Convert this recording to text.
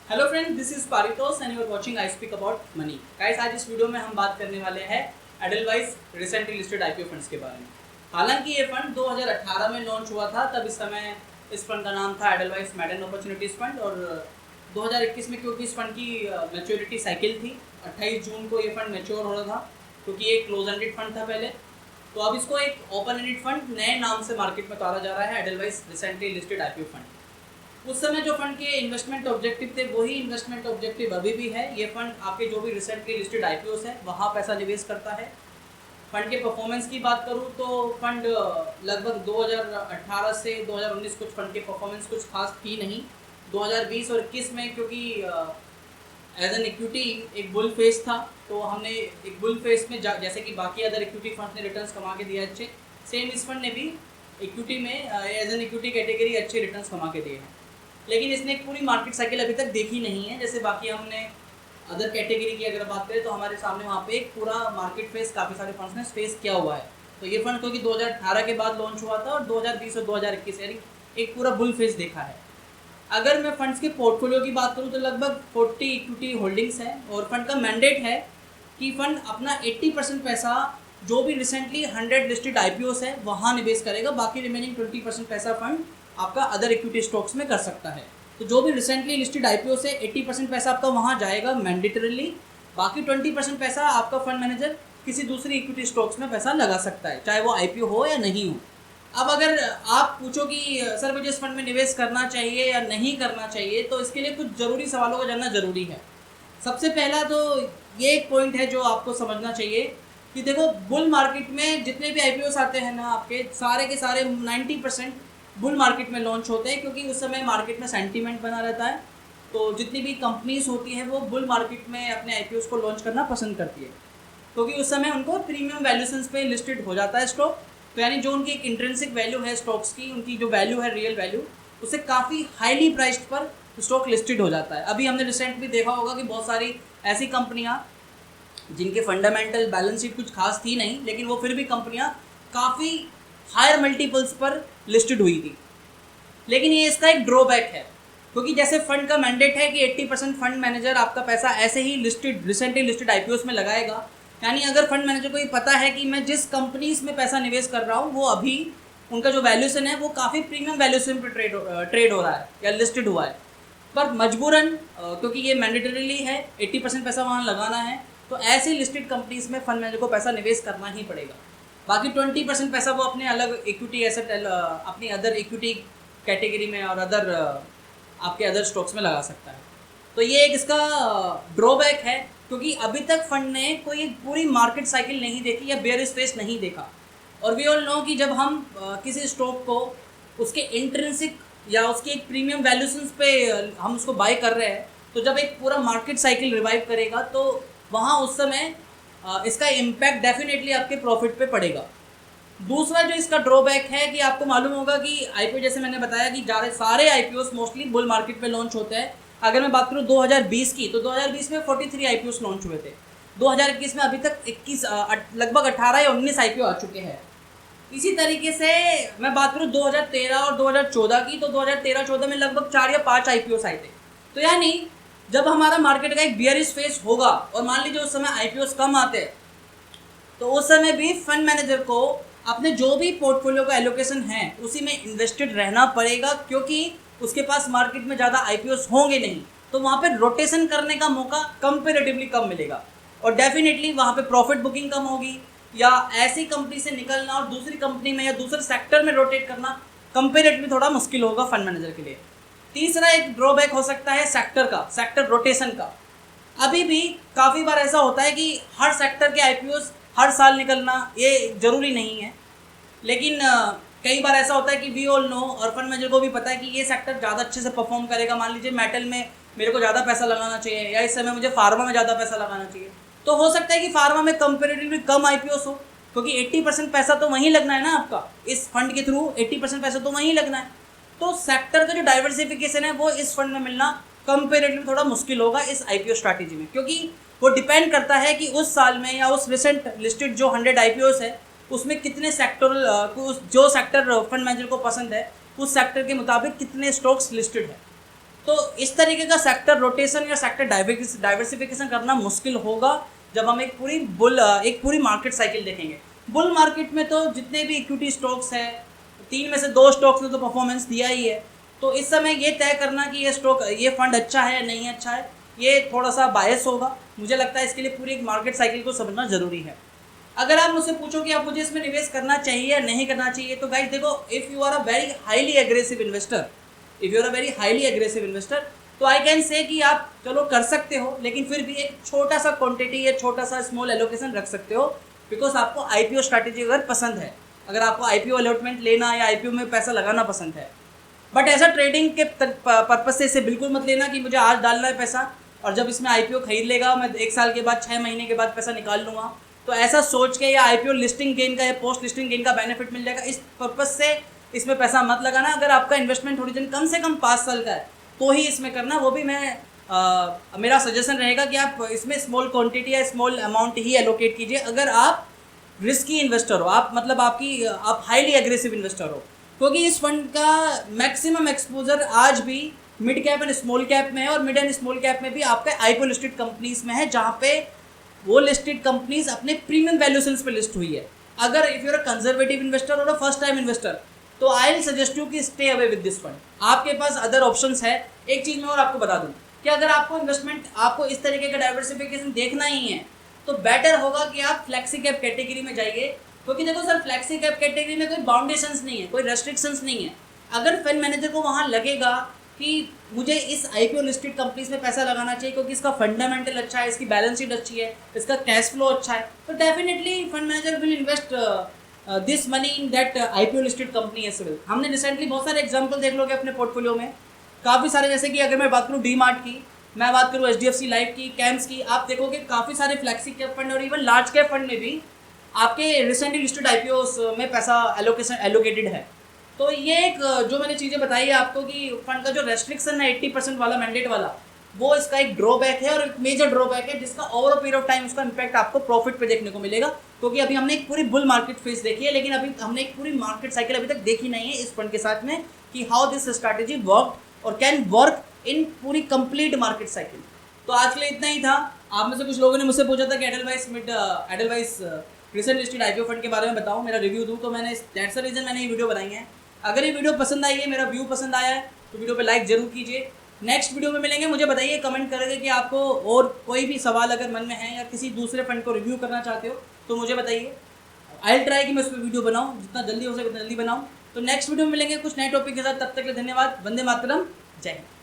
Hello friend, this is Paritosh and you are watching I speak about money. Guys, आज इस video में हम बात करने वाले हैं Edelweiss recently listed IPO funds के बारे में। हालांकि ये फंड 2018 में लॉन्च हुआ था, तब इस समय इस फंड का नाम था एडलवाइस मैडन अपॉर्चुनिटीज फंड। और 2021 में क्योंकि इस फंड की मैच्योरिटी साइकिल थी, 28 जून को ये फंड मैच्योर हो रहा था, क्योंकि ये क्लोज एंडेड फंड था पहले। तो अब इसको एक ओपन एंडेड फंड नए नाम से मार्केट में उतारा जा रहा है, Edelweiss recently listed IPO fund. उस समय जो फंड के इन्वेस्टमेंट ऑब्जेक्टिव थे वही इन्वेस्टमेंट ऑब्जेक्टिव अभी भी है। ये फंड आपके जो भी रिसेंटली लिस्टेड आईपीओस है वहाँ पैसा निवेश करता है। फंड के परफॉर्मेंस की बात करूँ तो फंड लगभग 2018 से 2019 कुछ फंड के परफॉर्मेंस कुछ खास थी नहीं। 2020 और 21 में क्योंकि एज एन इक्विटी एक बुल फेस था, तो हमने एक बुल फेस में जैसे कि बाकी अदर इक्विटी फंड ने रिटर्न्स कमा के दिया अच्छे, सेम इस फंड ने भी इक्विटी में एज एन इक्विटी कैटेगरी अच्छे रिटर्न्स कमा के दिए हैं। लेकिन इसने एक पूरी मार्केट साइकिल अभी तक देखी नहीं है। जैसे बाकी हमने अदर कैटेगरी की अगर बात करें तो हमारे सामने वहाँ पे एक पूरा मार्केट फेस काफ़ी सारे फंड्स ने फेस किया हुआ है। तो ये फंड क्योंकि 2018 के बाद लॉन्च हुआ था और 2020 और 2021 यानी एक पूरा बुल फेस देखा है। अगर मैं फंड्स के पोर्टफोलियो की बात करूँ तो लगभग 40 इक्विटी होल्डिंग्स हैं और फंड का मैंडेट है कि फंड अपना 80% पैसा जो भी रिसेंटली 100 लिस्टेड आईपीओस है वहाँ निवेश करेगा। बाकी रिमेनिंग 20% पैसा फंड आपका अदर इक्विटी स्टॉक्स में कर सकता है। तो जो भी रिसेंटली लिस्टेड आईपीओ से 80% पैसा आपका वहाँ जाएगा मैंडेटरीली। बाकी 20% पैसा आपका फंड मैनेजर किसी दूसरी इक्विटी स्टॉक्स में पैसा लगा सकता है, चाहे वो आईपीओ हो या नहीं हो। अब अगर आप पूछो कि सर मुझे इस फंड में निवेश करना चाहिए या नहीं करना चाहिए, तो इसके लिए कुछ ज़रूरी सवालों को जानना ज़रूरी है। सबसे पहला तो ये एक पॉइंट है जो आपको समझना चाहिए कि देखो, बुल मार्केट में जितने भी आईपीओस आते हैं ना, आपके सारे के सारे 90% बुल मार्केट में लॉन्च होते हैं, क्योंकि उस समय मार्केट में सेंटीमेंट बना रहता है। तो जितनी भी कंपनीज होती हैं वो बुल मार्केट में अपने आईपीओस को लॉन्च करना पसंद करती है, क्योंकि उस समय उनको प्रीमियम वैल्यूशंस पे लिस्टेड हो जाता है स्टॉक। तो यानी जो उनकी एक इंट्रिंसिक वैल्यू है स्टॉक्स की, उनकी जो वैल्यू है रियल वैल्यू, उससे काफ़ी हाईली प्राइस्ड पर स्टॉक लिस्टेड हो जाता है। अभी हमने रिसेंटली देखा होगा कि बहुत सारी ऐसी कंपनियाँ जिनके फंडामेंटल बैलेंस शीट कुछ खास थी नहीं, लेकिन वो फिर भी कंपनियाँ काफ़ी हायर मल्टीपल्स पर लिस्टेड हुई थी। लेकिन ये इसका एक ड्रॉबैक है, क्योंकि जैसे फंड का मैंडेट है कि 80% फंड मैनेजर आपका पैसा ऐसे ही रिसेंटली लिस्टेड आईपीओस में लगाएगा। यानी अगर फंड मैनेजर को ये पता है कि मैं जिस कंपनीज में पैसा निवेश कर रहा हूँ वो अभी उनका जो वैल्यूशन है वो काफ़ी प्रीमियम वैल्यूशन पर ट्रेड हो रहा है या लिस्टेड हुआ है, पर मजबूरन क्योंकि ये मैंडेटरीली है 80% पैसा वहाँ लगाना है, तो ऐसी लिस्टेड कंपनीज में फंड मैनेजर को पैसा निवेश करना ही पड़ेगा। बाकी 20% पैसा वो अपने अलग इक्विटी एसेट अपनी अदर इक्विटी कैटेगरी में और अदर आपके अदर स्टॉक्स में लगा सकता है। तो ये एक इसका ड्रॉबैक है, क्योंकि अभी तक फंड ने कोई एक पूरी मार्केट साइकिल नहीं देखी या बेयरिश फेस नहीं देखा। और वी ऑल नो कि जब हम किसी स्टॉक को उसके इंट्रिंसिक या उसके एक प्रीमियम वैल्यूशंस पे हम उसको बाय कर रहे हैं, तो जब एक पूरा मार्केट साइकिल रिवाइव करेगा तो वहाँ उस समय इसका इम्पैक्ट डेफिनेटली आपके प्रॉफिट पे पड़ेगा। दूसरा जो इसका ड्रॉबैक है कि आपको मालूम होगा कि आईपीओ, जैसे मैंने बताया कि सारे आईपीओस मोस्टली बुल मार्केट में लॉन्च होते हैं। अगर मैं बात करूँ 2020 की, तो 2020 में 43 आईपीओस लॉन्च हुए थे। 2021 में अभी तक 21 लगभग 18 या 19 आईपीओ आ चुके हैं। इसी तरीके से मैं बात करूँ 2013 और 2014 की, तो 2013-14 में लगभग 4 या 5 आईपीओस आए थे। तो यानी जब हमारा मार्केट का एक बियरिश फेस होगा और मान लीजिए उस समय आईपीओस कम आते हैं, तो उस समय भी फंड मैनेजर को अपने जो भी पोर्टफोलियो का एलोकेशन है उसी में इन्वेस्टेड रहना पड़ेगा, क्योंकि उसके पास मार्केट में ज़्यादा आईपीओस होंगे नहीं, तो वहाँ पे रोटेशन करने का मौका कंपेरेटिवली कम मिलेगा और डेफिनेटली वहाँ पे प्रॉफिट बुकिंग कम होगी, या ऐसी कंपनी से निकलना और दूसरी कंपनी में या दूसरे सेक्टर में रोटेट करना कंपेरेटिवली थोड़ा मुश्किल होगा फंड मैनेजर के लिए। तीसरा एक ड्रॉबैक हो सकता है सेक्टर रोटेशन का। अभी भी काफ़ी बार ऐसा होता है कि हर सेक्टर के आईपीओस हर साल निकलना ये ज़रूरी नहीं है, लेकिन कई बार ऐसा होता है कि वी ऑल नो और फंड मैनेजर को भी पता है कि ये सेक्टर ज़्यादा अच्छे से परफॉर्म करेगा। मान लीजिए मेटल में मेरे को ज़्यादा पैसा लगाना चाहिए, या इस समय मुझे फार्मा में ज़्यादा पैसा लगाना चाहिए, तो हो सकता है कि फार्मा में कंपेरेटिवली कम आईपीओस हो, क्योंकि 80% पैसा तो वहीं लगना है ना आपका, इस फंड के थ्रू 80% पैसा तो वहीं लगना है। तो सेक्टर का जो डाइवर्सिफिकेशन है वो इस फंड में मिलना कंपेरेटिवली थोड़ा मुश्किल होगा इस आईपीओ स्ट्रैटेजी में, क्योंकि वो डिपेंड करता है कि उस साल में या उस रिसेंट लिस्टेड जो 100 आईपीओस है उसमें कितने सेक्टरल जो सेक्टर फंड मैनेजर को पसंद है उस सेक्टर के मुताबिक कितने स्टॉक्स लिस्टेड है। तो इस तरीके का सेक्टर रोटेशन या सेक्टर डाइवर्सिफिकेशन करना मुश्किल होगा जब हम एक पूरी मार्केट साइकिल देखेंगे। बुल मार्केट में तो जितने भी इक्विटी स्टॉक्स हैं, 3 में से 2 स्टॉक्स ने तो परफॉर्मेंस दिया ही है। तो इस समय ये तय करना कि ये फंड अच्छा है या नहीं अच्छा है, ये थोड़ा सा बायस होगा। मुझे लगता है इसके लिए पूरी एक मार्केट साइकिल को समझना ज़रूरी है। अगर आप मुझसे पूछो कि आप मुझे इसमें निवेश करना चाहिए या नहीं करना चाहिए, तो गाइस देखो, if you are a very highly aggressive investor, तो आई कैन से कि आप चलो कर सकते हो, लेकिन फिर भी एक छोटा सा क्वांटिटी या छोटा सा स्मॉल एलोकेशन रख सकते हो, बिकॉज आपको आईपीओ स्ट्रैटेजी अगर पसंद है, अगर आपको आईपीओ अलॉटमेंट लेना या आईपीओ में पैसा लगाना पसंद है। बट ऐसा ट्रेडिंग के पर्पज से इसे बिल्कुल मत लेना कि मुझे आज डालना है पैसा और जब इसमें आईपीओ खरीद लेगा मैं 1 साल के बाद 6 महीने के बाद पैसा निकाल लूँगा। तो ऐसा सोच के या आईपीओ लिस्टिंग गेन का या पोस्ट लिस्टिंग गेन का बेनिफिट मिल जाएगा, इस पर्पज से इसमें पैसा मत लगाना। अगर आपका इन्वेस्टमेंट होरिजन कम से कम 5 साल का है तो ही इसमें करना। वो भी मेरा सजेशन रहेगा कि आप इसमें स्मॉल क्वांटिटी या स्मॉल अमाउंट ही एलोकेट कीजिए अगर आप रिस्की इन्वेस्टर हो, आप हाईली एग्रेसिव इन्वेस्टर हो, क्योंकि इस फंड का मैक्सिमम एक्सपोजर आज भी mid cap and small cap में है, और मिड एंड स्मॉल कैप में भी आपके आईपीओ लिस्टेड कंपनीज में है, जहाँ पे वो लिस्टेड कंपनीज अपने प्रीमियम वैल्यूएशंस पे लिस्ट हुई है। अगर if you are a conservative investor और अ फर्स्ट टाइम इन्वेस्टर, तो आई विल सजेस्ट यू कि stay away with this fund. आपके पास अदर ऑप्शंस है। एक चीज़ मैं और आपको बता दूं कि अगर आपको इस तरीके का डाइवर्सिफिकेशन देखना ही है, तो बेटर होगा कि आप फ्लेक्सी कैप कैटेगरी में जाइए, क्योंकि देखो सर, फ्लेक्सी कैप कैटेगरी में कोई बाउंडेशंस नहीं है, कोई रेस्ट्रिक्शंस नहीं है। अगर फंड मैनेजर को वहाँ लगेगा कि मुझे इस आईपीओ लिस्टेड कंपनीज में पैसा लगाना चाहिए क्योंकि इसका फंडामेंटल अच्छा है, इसकी बैलेंस शीट अच्छी है, इसका कैश फ्लो अच्छा है, तो definitely fund manager will invest this money in that IPO listed company as well. हमने रिसेंटली बहुत सारे एग्जाम्पल देख लोगे अपने पोर्टफोलियो में, काफ़ी सारे, जैसे कि अगर मैं बात करूँ डी मार्ट की, मैं बात करूँ HDFC लाइफ की, कैम्स की, आप देखोगे काफ़ी सारे फ्लैक्सी कैप फंड और इवन लार्ज कैप फंड में भी आपके रिसेंटली लिस्टेड आईपीओस में पैसा एलोकेटेड है। तो ये एक जो मैंने चीज़ें बताई है आपको कि फंड का जो रेस्ट्रिक्शन है 80% वाला मैंडेट वाला, वो इसका एक ड्रॉबैक है और एक मेजर ड्रॉबैक है, जिसका over a period of time उसका इम्पैक्ट आपको प्रॉफिट पे देखने को मिलेगा। क्योंकि अभी हमने एक पूरी बुल मार्केट फेज देखी है, लेकिन अभी हमने एक पूरी मार्केट साइकिल अभी तक देखी नहीं है इस फंड के साथ में कि हाउ दिस स्ट्रैटेजी वर्क और कैन वर्क इन पूरी कंप्लीट मार्केट साइकिल। तो आज के लिए इतना ही था। आप में से कुछ लोगों ने मुझसे पूछा था कि Edelweiss recent listed IPO fund के बारे में बताऊं, मेरा रिव्यू दूं, तो दैट्स द रीजन मैंने ये वीडियो बनाई है। अगर ये वीडियो पसंद आई है, मेरा व्यू पसंद आया है, तो वीडियो पे लाइक जरूर कीजिए। नेक्स्ट वीडियो में मिलेंगे। मुझे बताइए कमेंट करके कि आपको और कोई भी सवाल अगर मन में है या किसी दूसरे फंड को रिव्यू करना चाहते हो तो मुझे बताइए। आई विल ट्राई कि मैं उस पर वीडियो बनाऊँ, जितना जल्दी हो सके उतना जल्दी बनाऊँ। तो नेक्स्ट वीडियो में मिलेंगे कुछ नए टॉपिक के साथ। तब तक के लिए धन्यवाद। वंदे मातरम। जय हिंद।